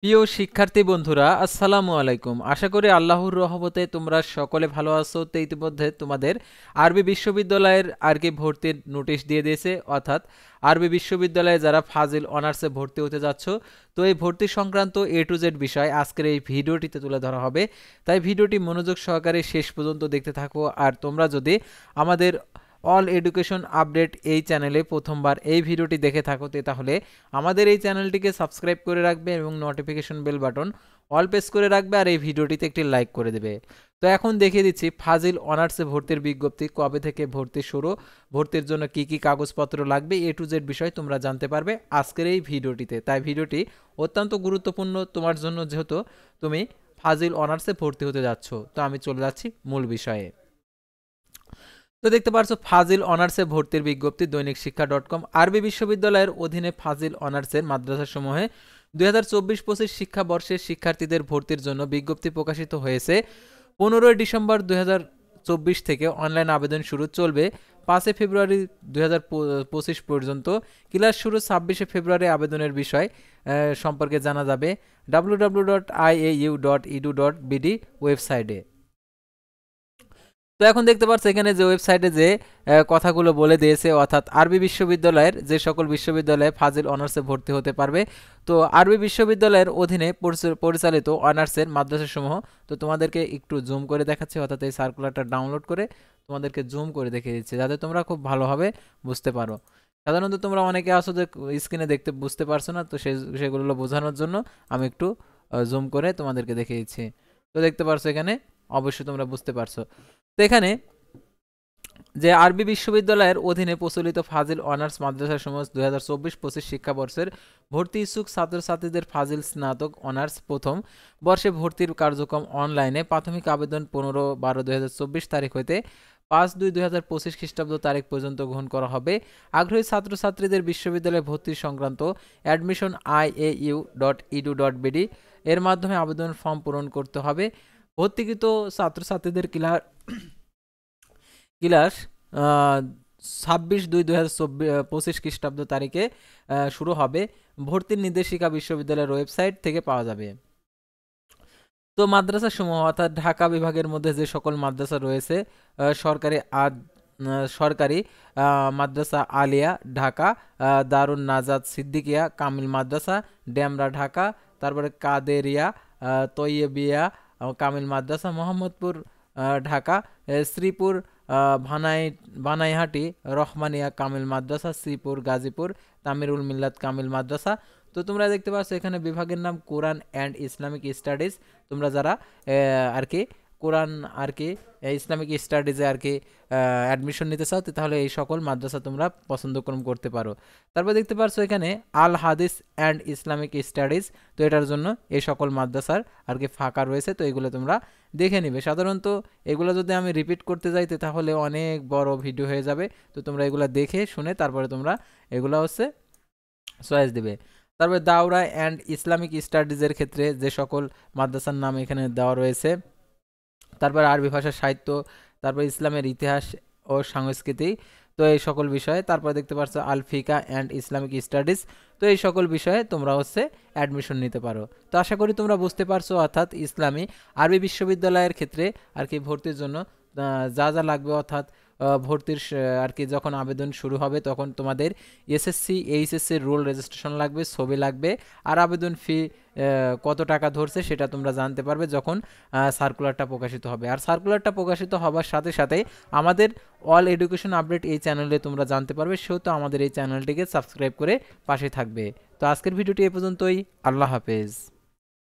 প্রিয় শিক্ষার্থী বন্ধুরা, আসসালামু আলাইকুম। আশা করি আল্লাহর রহমতে তোমরা সকলে ভালো আছো। তো ইতিমধ্যে তোমাদের আরবি বিশ্ববিদ্যালয়ের আর কি ভর্তির নোটিশ দিয়ে দিয়েছে, অর্থাৎ আরবি বিশ্ববিদ্যালয়ে যারা ফাজিল অনার্সে ভর্তি হতে যাচ্ছ, তো এই ভর্তি সংক্রান্ত A to Z বিষয় আজকের এই ভিডিওটিতে তুলে ধরা হবে। তাই ভিডিওটি মনোযোগ সহকারে শেষ পর্যন্ত দেখতে থাকো। আর তোমরা যদি আমাদের অল এডুকেশন আপডেট এই চ্যানেলে প্রথমবার এই ভিডিওটি দেখে থাকো, তাহলে আমাদের এই চ্যানেলটিকে সাবস্ক্রাইব করে রাখবে এবং notification bell button all press করে রাখবে, আর এই ভিডিওটিতে একটি লাইক করে দেবে। তো এখন দেখিয়ে দিচ্ছি ফাজিল অনার্সে ভর্তির বিজ্ঞপ্তি, কবে থেকে ভর্তি শুরু, ভর্তির জন্য কি কি কাগজপত্র লাগবে, A to Z বিষয় তোমরা জানতে পারবে আজকের এই ভিডিওটিতে। তাই ভিডিওটি অত্যন্ত গুরুত্বপূর্ণ তোমার জন্য, যেহেতু তুমি ফাজিল অনার্সে ভর্তি হতে যাচ্ছ। তো আমি চলে যাচ্ছি মূল বিষয়ে। তো দেখতে পাচ্ছ ফাজিল অনার্সে ভর্তির বিজ্ঞপ্তি দৈনিক শিক্ষা.com। আরবি বিশ্ববিদ্যালয়ের অধীনে ফাজিল অনার্সের মাদ্রাসাসমূহে 2024-25 শিক্ষাবর্ষের শিক্ষার্থীদের ভর্তির জন্য বিজ্ঞপ্তি প্রকাশিত হয়েছে। 15 ডিসেম্বর 2024 থেকে অনলাইন আবেদন শুরু, চলবে 5 ফেব্রুয়ারি 2025 পর্যন্ত। ক্লাস শুরু 26 ফেব্রুয়ারি। আবেদনের বিষয় সম্পর্কে জানা যাবে www.iau.edu.bd ওয়েবসাইটে। তো এখন দেখতে পাচ্ছ এখানে যে ওয়েবসাইটে যে কথাগুলো বলে দিয়েছে, অর্থাৎ আরবি বিশ্ববিদ্যালয়ের যে সকল বিশ্ববিদ্যালয়ে ফাজিল অনার্সে ভর্তি হতে পারবে। তো আরবি বিশ্ববিদ্যালয়ের অধীনে পরিচালিত অনার্সের মাদ্রাসাসমূহ, তো তোমাদেরকে একটু জুম করে দেখাচ্ছি, অর্থাৎ এই সার্কুলারটা ডাউনলোড করে তোমাদেরকে জুম করে দেখিয়ে দিচ্ছি, যাতে তোমরা খুব ভালোভাবে বুঝতে পারো। সাধারণত তোমরা অনেকে আসো যে স্ক্রিনে দেখতে বুঝতে পারছো না, তো সেগুলো বোঝানোর জন্য আমি একটু জুম করে তোমাদেরকে দেখিয়ে দিচ্ছি। তো দেখতে পারছো এখানে, অবশ্যই তোমরা বুঝতে পারছো। তো এখানে যে আরবি বিশ্ববিদ্যালয়ের অধীনে প্রচলিত ফাজিল অনার্স মাদ্রাসা সমূহ 2024-25 শিক্ষাবর্ষের ভর্তি ইচ্ছুক ছাত্রছাত্রীদের ফাজিল স্নাতক অনার্স প্রথম বর্ষে ভর্তির কার্যক্রম অনলাইনে। প্রাথমিক আবেদন 15/12/2024 তারিখ হইতে 5/2/2025 খ্রিস্টাব্দ তারিখ পর্যন্ত গ্রহণ করা হবে। আগ্রহী ছাত্রছাত্রীদের বিশ্ববিদ্যালয়ে ভর্তি সংক্রান্ত অ্যাডমিশন iau.edu.bd এর মাধ্যমে আবেদন ফর্ম পূরণ করতে হবে। ভর্তিকৃত ছাত্রছাত্রীদের ক্লাস 26/2/2025 খ্রিস্টাব্দ তারিখে শুরু হবে। ভর্তির নির্দেশিকা বিশ্ববিদ্যালয়ের ওয়েবসাইট থেকে পাওয়া যাবে। তো মাদ্রাসা সমূহ, অর্থাৎ ঢাকা বিভাগের মধ্যে যে সকল মাদ্রাসা রয়েছে, সরকারি মাদ্রাসা আলিয়া ঢাকা, দারুন নাজাত সিদ্দিকিয়া কামিল মাদ্রাসা ডেমরা ঢাকা, তারপরে কাদেরিয়া তৈয়বিয়া কামিল মাদ্রাসা মোহাম্মদপুর ঢাকা, শ্রীপুর বানাইহাটি রহমানিয়া কামিল মাদ্রাসা, শ্রীপুর গাজীপুর তামিরুল মিল্লাত কামিল মাদ্রাসা। তো তোমরা দেখতে পাচ্ছ এখানে বিভাগের নাম কোরআন অ্যান্ড ইসলামিক স্টাডিজ। তোমরা যারা আর কি কোরআন আর কি ইসলামিক স্টাডিজে আর কি অ্যাডমিশন নিতে চাও, তাহলে এই সকল মাদ্রাসা তোমরা পছন্দক্রম করতে পারো। তারপর দেখতে পাচ্ছ এখানে আল হাদিস অ্যান্ড ইসলামিক স্টাডিজ, তো এটার জন্য এই সকল মাদ্রাসার আর কি ফাঁকা রয়েছে। তো এগুলো তোমরা দেখে নিবে। সাধারণত এগুলো যদি আমি রিপিট করতে যাই তাহলে অনেক বড় ভিডিও হয়ে যাবে। তো তোমরা এগুলো দেখে শুনে তারপরে তোমরা এগুলো চয়েস দিবে। তারপরে দাওরা অ্যান্ড ইসলামিক স্টাডিজের ক্ষেত্রে যে সকল মাদ্রাসার নাম এখানে দেওয়া রয়েছে, তারপর আরবি ভাষা সাহিত্য, তারপর ইসলামের ইতিহাস ও সংস্কৃতি, তো এই সকল বিষয়ে। তারপর দেখতে পাচ্ছ আল ফিকা অ্যান্ড ইসলামিক স্টাডিজ, তো এই সকল বিষয়ে তোমরা অ্যাডমিশন নিতে পারো। তো আশা করি তোমরা বুঝতে পারছো, অর্থাৎ ইসলামী আরবি বিশ্ববিদ্যালয়ের ক্ষেত্রে আর কি ভর্তির জন্য যা যা লাগবে, অর্থাৎ ভর্তির আর কি যখন আবেদন শুরু হবে তখন তোমাদের এসএসসি এইচএসসির রোল রেজিস্ট্রেশন লাগবে, ছবি লাগবে, আর আবেদন ফি কত টাকা ধরছে সেটা তোমরা জানতে পারবে যখন সার্কুলারটা প্রকাশিত হবে। আর সার্কুলারটা প্রকাশিত হবার সাথে সাথে আমাদের অল এডুকেশন আপডেট এই চ্যানেলে তোমরা জানতে পারবে, সেহেতু আমাদের এই চ্যানেলটিকে সাবস্ক্রাইব করে পাশে থাকবে। তো আজকের ভিডিওটি এ পর্যন্তই। আল্লাহ হাফেজ।